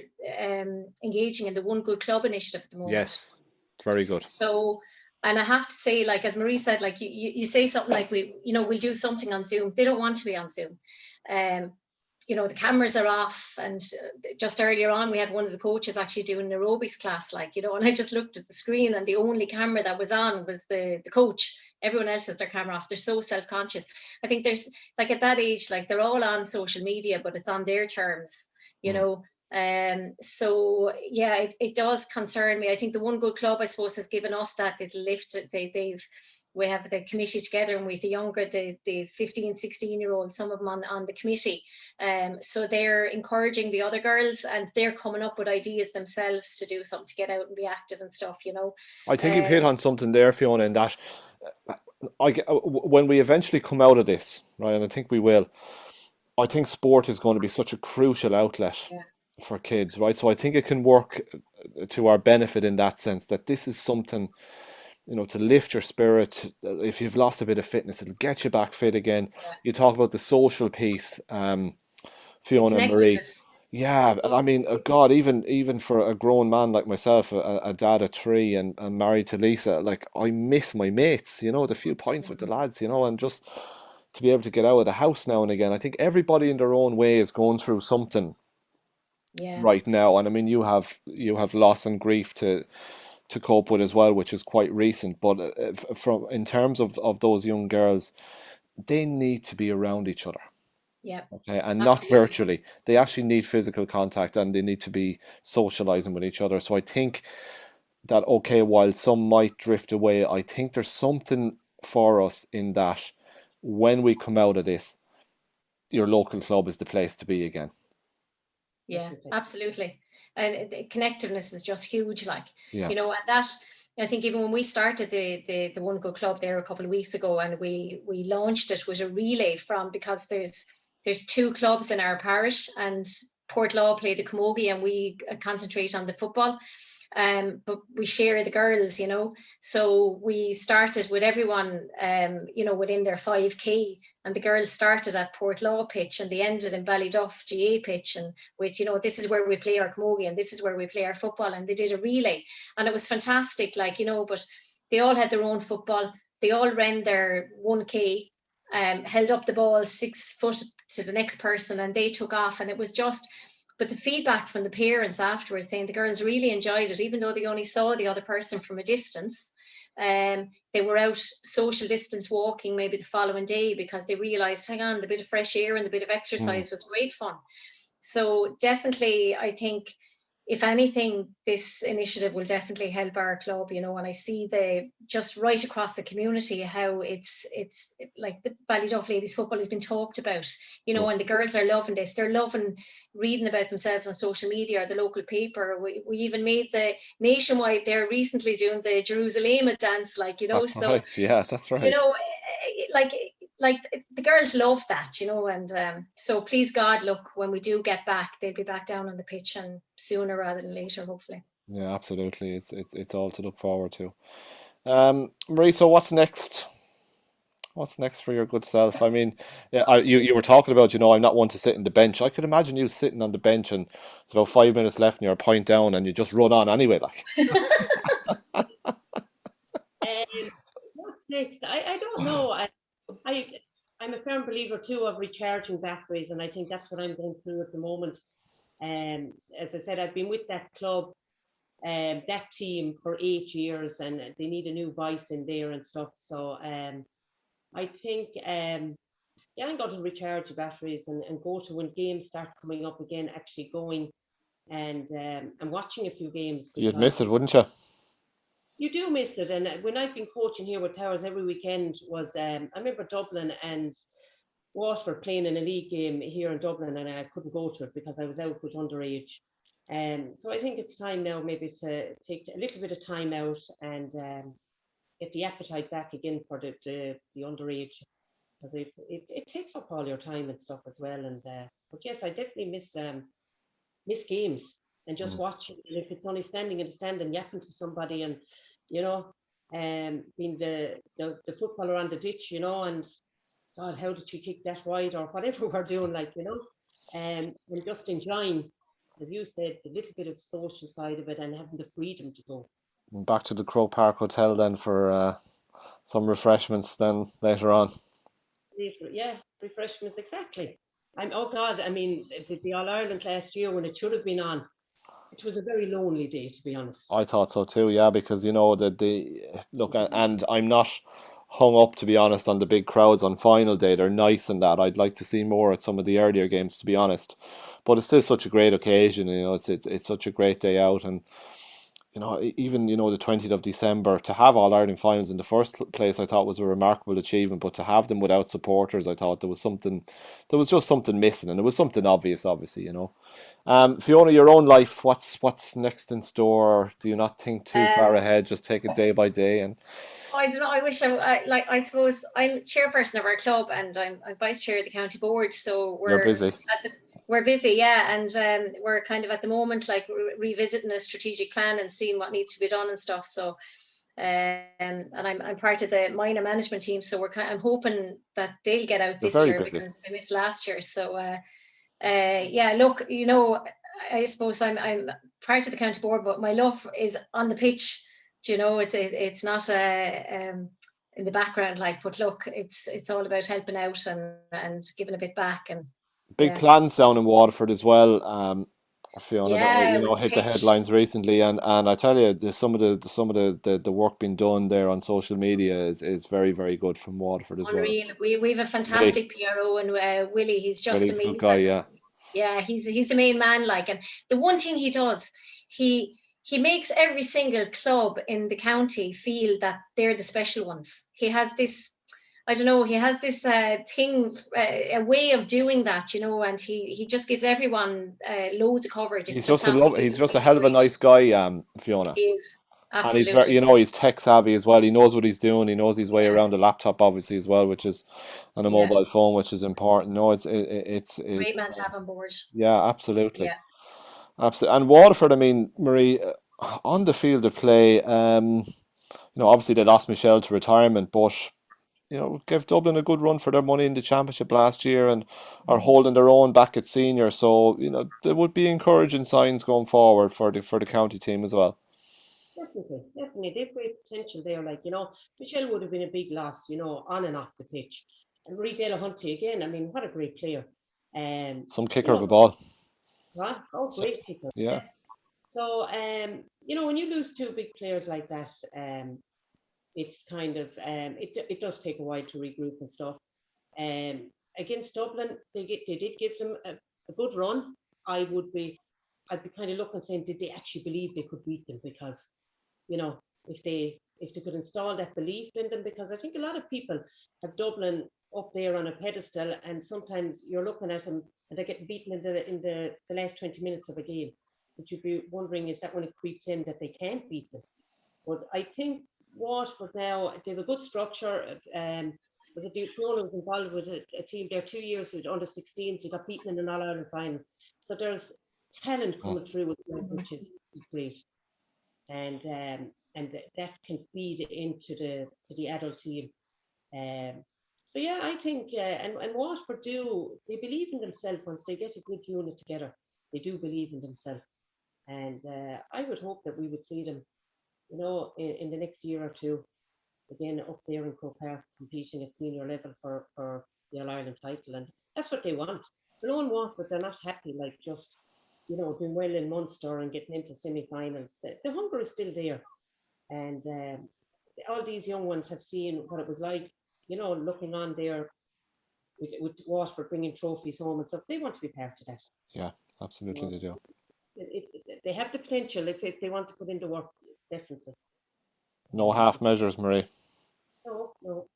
engaging in the One Good Club initiative at the moment. Yes, very good. So, and I have to say, like, as Marie said, like you say something like we'll do something on Zoom. They don't want to be on Zoom. You know, the cameras are off, and just earlier on, we had one of the coaches actually doing an aerobics class, like, you know, and I just looked at the screen, and the only camera that was on was the coach. Everyone else has their camera off. They're so self-conscious. I think there's, like, at that age, like, they're all on social media, but it's on their terms, you know. So yeah, it does concern me. I think the One Good Club, I suppose, has given us that little lift. We have the committee together, and with the younger, the 15, 16-year-olds, some of them on the committee. So they're encouraging the other girls, and they're coming up with ideas themselves to do something, to get out and be active and stuff, you know. I think you've hit on something there, Fiona, in that when we eventually come out of this, right, and I think we will, I think sport is going to be such a crucial outlet for kids, right? So I think it can work to our benefit in that sense, that this is something, you know, to lift your spirit. If you've lost a bit of fitness, it'll get you back fit again. You talk about the social piece, Fiona and Marie. Yeah, and I mean, God, even for a grown man like myself, a dad of three, and married to Lisa, like, I miss my mates, you know, the few pints with the lads, you know, and just to be able to get out of the house now and again. I think everybody in their own way is going through something right now, and I mean, you have loss and grief to cope with as well, which is quite recent. But from in terms of those young girls, they need to be around each other. Yeah. Okay, and not virtually. They actually need physical contact, and they need to be socializing with each other. So I think that, okay, while some might drift away, I think there's something for us in that when we come out of this, your local club is the place to be again. Yeah, absolutely. And the connectiveness is just huge, like, Yeah. you know, and that, I think even when we started the One Good Club there a couple of weeks ago, and we launched it, was a relay from, because there's two clubs in our parish, and Portlaw play the camogie, and we concentrate on the football. But we share the girls, you know. So we started with everyone, you know, within their 5K, and the girls started at Portlaw pitch, and they ended in Ballyduff GA pitch, and with, you know, this is where we play our camogie, and this is where we play our football, and they did a relay, and it was fantastic, like, you know. But they all had their own football. They all ran their 1K, held up the ball 6 foot to the next person, and they took off, and it was just. But the feedback from the parents afterwards, saying the girls really enjoyed it, even though they only saw the other person from a distance. They were out social distance walking maybe the following day, because they realised, hang on, the bit of fresh air and the bit of exercise was great fun. So definitely, I think, if anything, this initiative will definitely help our club, you know. And I see just right across the community how it's like the Ballyduff ladies football has been talked about, you know, and the girls are loving this. They're loving reading about themselves on social media or the local paper. We even made the nationwide there recently, doing the Jerusalem dance, like, you know. That's right. Yeah, that's right. You know, like like the girls love that, you know, and so please God, look, when we do get back, they'll be back down on the pitch, and sooner rather than later, hopefully. Yeah, absolutely. It's all to look forward to. Marie, so what's next? What's next for your good self? I mean, yeah, you were talking about, you know, I'm not one to sit on the bench. I could imagine you sitting on the bench and it's about 5 minutes left and you're a point down and you just run on anyway, like. What's next? I don't know. I'm a firm believer too of recharging batteries, and I think that's what I'm going through at the moment. As I said, I've been with that club, that team for 8 years, and they need a new voice in there and stuff. So I think yeah, I'm going to recharge the batteries and go to, when games start coming up again, actually going and watching a few games, You'd miss because it, wouldn't you? you do miss it. And when I've been coaching here with Towers every weekend was, I remember Dublin and Waterford playing in a league game here in Dublin, and I couldn't go to it because I was out with underage. So I think it's time now maybe to take a little bit of time out and get the appetite back again for the underage, because it takes up all your time and stuff as well. And but yes, I definitely miss games and just watching. And if it's only standing in the stand and yapping to somebody, and you know, being the footballer on the ditch, you know, and God, how did you kick that wide, or whatever we're doing, like, you know, and just enjoying, as you said, the little bit of social side of it and having the freedom to go. Back to the Croke Park Hotel then for some refreshments then later on. Yeah, refreshments, exactly. Oh God, I mean, the All Ireland last year, when it should have been on, it was a very lonely day, to be honest. I thought so too, yeah, because you know the look, and I'm not hung up, to be honest, on the big crowds on final day. They're nice and that. I'd like to see more at some of the earlier games, to be honest. But it's still such a great occasion, you know. It's such a great day out, and you know, even, you know, the 20th of December, to have All Ireland finals in the first place, I thought was a remarkable achievement. But to have them without supporters, I thought there was just something missing, and it was something obvious, obviously, you know. Fiona, your own life, what's next in store? Do you not think too far ahead? Just take it day by day, and I don't know. I wish like, I suppose I'm chairperson of our club, and I'm vice chair of the county board. So you're busy. we're busy, yeah, and we're kind of at the moment like revisiting a strategic plan and seeing what needs to be done and stuff. So, and I'm part of the minor management team, so I'm hoping that they'll get out You're this very year busy. because they missed last year. So, yeah, look, you know, I suppose I'm part of the county board, but my love is on the pitch. Do you know, it's not in the background, like, but look, it's all about helping out and giving a bit back. And Big yeah, plans down in Waterford as well. Fiona, that were, you yeah, know, with the hit the pitch. headlines recently, and I tell you, some of the work being done there on social media is very, very good from Waterford as well. Unreal. We have a Really, fantastic PRO, and Willie, he's just really good guy, amazing. yeah. Yeah, he's the main man, like, and the one thing he does, he makes every single club in the county feel that they're the special ones. He has this, I don't know, he has this thing, a way of doing that, you know, and he just gives everyone loads of coverage. It's fantastic. He's just a hell of a nice guy, Fiona. He is, And he's very, you absolutely. know, he's tech savvy as well. He knows what he's doing. He knows his way Yeah, around a laptop, obviously, as well, which is, and a yeah, mobile phone, which is important. No, great it's man to have on board. yeah, absolutely, Yeah. absolutely. And Waterford, I mean, Marie, on the field of play, you know, obviously they lost Michelle to retirement, but you know, gave Dublin a good run for their money in the championship last year, and are holding their own back at senior. So you know, there would be encouraging signs going forward for the county team as well. Definitely. They've great potential there. Like, you know, Michelle would have been a big loss, you know, on and off the pitch. And Marie Hunty again, I mean, what a great player. Some You kicker of know, a ball. right? Oh, great kicker. Yeah. Yeah. So, you know, when you lose two big players like that, it's kind of, it does take a while to regroup and stuff. Against Dublin, they did give them a good run. I'd be kind of looking, saying, did they actually believe they could beat them? Because, you know, if they could install that belief in them, because I think a lot of people have Dublin up there on a pedestal, and sometimes you're looking at them and they're getting beaten in the last 20 minutes of a game. But you'd be wondering, is that when it creeps in that they can't beat them? But I think Waterford now, they have a good structure. Was it Fiona was involved with a team there 2 years with under 16s. He got beaten in an All Ireland final. So there's talent coming through with them, which is great, and that can feed into the adult team. So yeah, I think and Waterford they believe in themselves once they get a good unit together. They do believe in themselves, and I would hope that we would see them, in the next year or two, again up there in Croke Park competing at senior level for the All Ireland title, and that's what they want. They don't want, but they're not happy like just doing well in Munster and getting into semi-finals. The hunger is still there, and all these young ones have seen what it was like, looking on there with Waterford bringing trophies home and stuff. They want to be part of that. Yeah, absolutely they do. They have the potential if they want to put in the work, definitely. No half measures, Marie. No.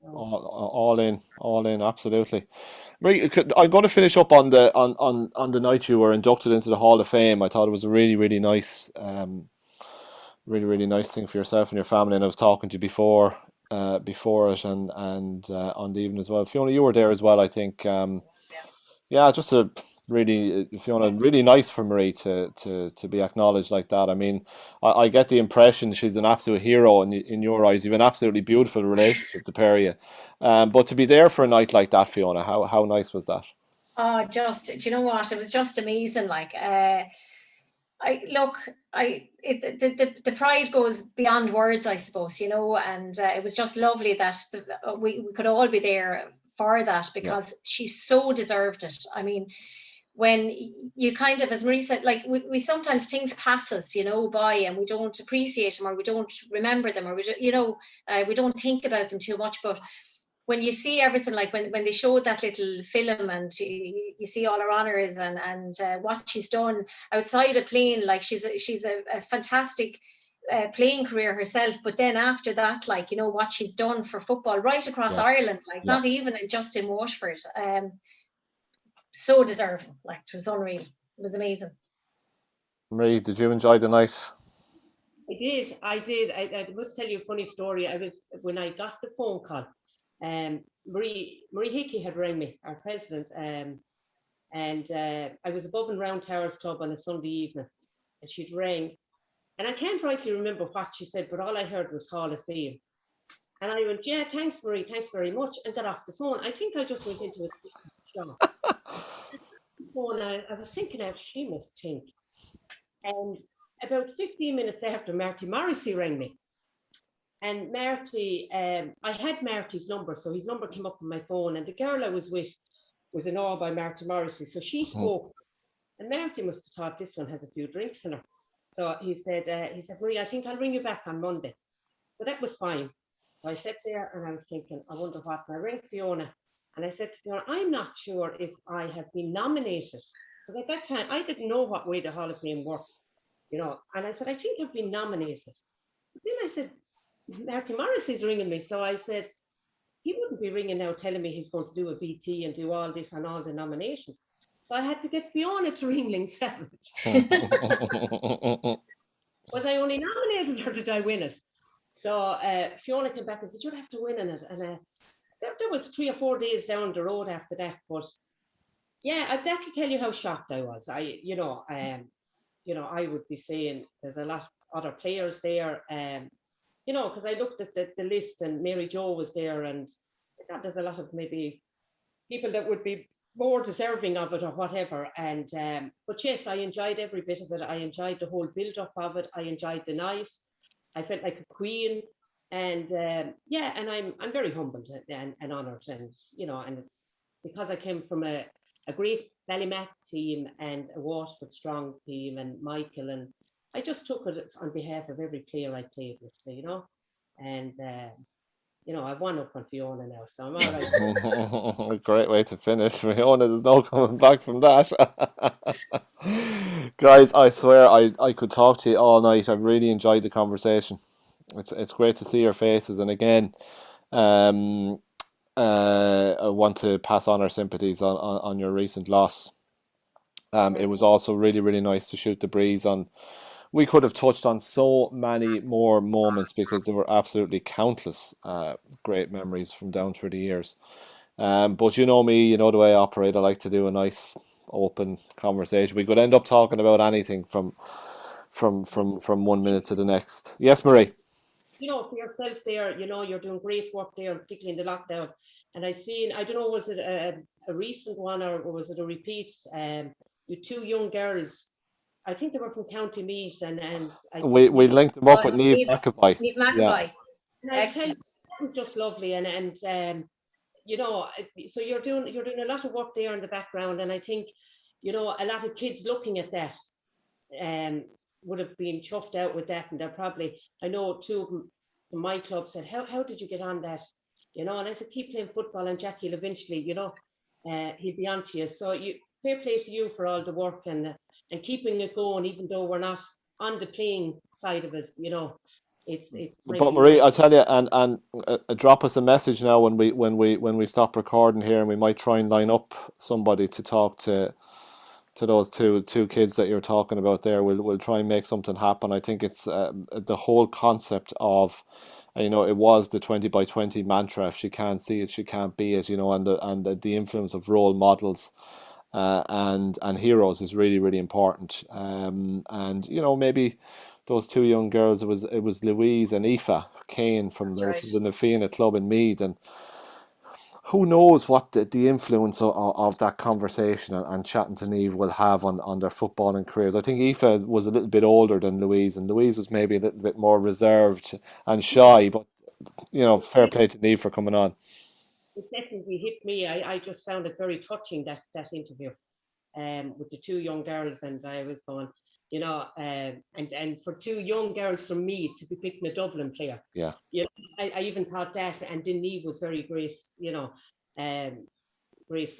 All in, absolutely. Marie, I'm going to finish up on the night you were inducted into the Hall of Fame. I thought it was a really, really nice, really nice thing for yourself and your family. And I was talking to you before it and on the evening as well. Fiona, you were there as well, I think. Yeah, just a really, Fiona, really nice for Marie to be acknowledged like that. I mean, I get the impression she's an absolute hero in your eyes. You've an absolutely beautiful relationship, the pair of you. But to be there for a night like that, Fiona, how nice was that? Oh, do you know what? It was just amazing. Like, the pride goes beyond words, I suppose, and it was just lovely that we could all be there for that, because she so deserved it. I mean, when you kind of, as Marie said, like we sometimes things pass us, by, and we don't appreciate them, or we don't remember them, or we don't think about them too much. But when you see everything, like when they showed that little film and you see all her honours and what she's done outside of playing, like she's a fantastic playing career herself, but then after that, like, what she's done for football right across Ireland, like not even just in Waterford, so deserving. Like, it was unreal. It was amazing. Marie, did you enjoy the night? I did. I must tell you a funny story. When I got the phone call, Marie Hickey had rang me, our president, and I was above in Round Towers Club on a Sunday evening, and she'd rang, and I can't rightly remember what she said, but all I heard was Hall of Fame. And I went, yeah, thanks, Marie, thanks very much, and got off the phone. I think I just went into a shock. I was thinking out, she must think. And about 15 minutes after, Marty Morrissey rang me. And Marty, I had Marty's number, so his number came up on my phone, and the girl I was with was in awe by Marty Morrissey. So she spoke, and Marty must have thought this one has a few drinks in her. So he said, Marie, I think I'll ring you back on Monday. So that was fine. So I sat there and I was thinking, I wonder what. And I rang Fiona, and I said to Fiona, I'm not sure if I have been nominated. Because at that time, I didn't know what way the Hall of Fame worked, And I said, I think I've been nominated. But then I said, Marty Morrissey's ringing me. So I said, he wouldn't be ringing now telling me he's going to do a VT and do all this and all the nominations. So I had to get Fiona to ring Ling Savage. Was I only nominated, or did I win it? So Fiona came back and said, you'll have to win in it. And there was 3 or 4 days down the road after that. But yeah, that'll tell you how shocked I was. I would be saying there's a lot of other players there. Because I looked at the list, and Mary Jo was there, and God, there's a lot of maybe people that would be more deserving of it or whatever. And but yes, I enjoyed every bit of it. I enjoyed the whole build up of it. I enjoyed the night. I felt like a queen, and and I'm very humbled and honoured, and and because I came from a great Bali Mac team and a Waterford strong team, and Michael, and I just took it on behalf of every player I played with, and I've won up on Fiona now, so I'm all right. A great way to finish, Fiona. There's no coming back from that. Guys, I swear I could talk to you all night. I've really enjoyed the conversation. It's great to see your faces, and again, I want to pass on our sympathies on your recent loss. It was also really, really nice to shoot the breeze on we could have touched on so many more moments because there were absolutely countless great memories from down through the years. But you know me, you know the way I operate. I like to do a nice open conversation. We could end up talking about anything from 1 minute to the next. Yes, Marie. For yourself there, you're doing great work there, particularly in the lockdown. And I don't know, was it a recent one or was it a repeat? You two young girls, I think they were from County Meath, and We linked them up with Neve Neve McAvoy. McAvoy. and I tell you, it was just lovely, and so you're doing a lot of work there in the background, and I think a lot of kids looking at that would have been chuffed out with that, and they're probably, I know two of them from my club said, how did you get on that? And I said, keep playing football and Jackie will eventually, he'll be on to you. So fair play to you for all the work and keeping it going, even though we're not on the playing side of it, it's But Marie, I tell you, and drop us a message now when we stop recording here, and we might try and line up somebody to talk to those two kids that you're talking about there. We'll try and make something happen. I think it's the whole concept of, it was the 20 by 20 mantra. If she can't see it, she can't be it. And the influence of role models and heroes is really, really important. And maybe those two young girls, it was Louise and Aoife Kane from the Nafina club in Meath, and who knows what the influence of that conversation and chatting to Neve will have on their footballing careers. I think Aoife was a little bit older than Louise, and Louise was maybe a little bit more reserved and shy, but fair play to Neve for coming on. It definitely hit me. I just found it very touching, that interview with the two young girls, and I was going, and for two young girls from me to be picking a Dublin player. Yeah. I even thought that, and then Neve was very graceful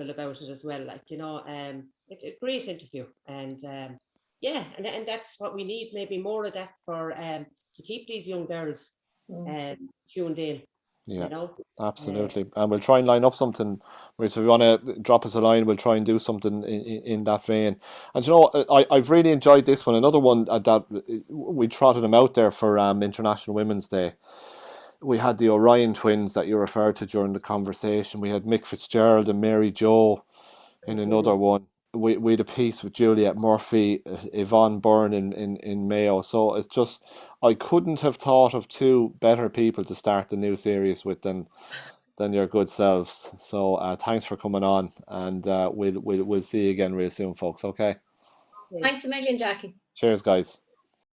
about it as well. It's a great interview, and and that's what we need, maybe more of that for to keep these young girls tuned in. Yeah, absolutely. And we'll try and line up something. So if you want to drop us a line, we'll try and do something in that vein. And I've really enjoyed this one. Another one that we trotted them out there for International Women's Day. We had the Orion twins that you referred to during the conversation. We had Mick Fitzgerald and Mary Jo in another one. We had a piece with Juliet Murphy, Yvonne Byrne in Mayo. So it's just, I couldn't have thought of two better people to start the new series with than your good selves. So thanks for coming on, and we'll see you again real soon, folks. Okay. Thanks a million, Jackie. Cheers, guys.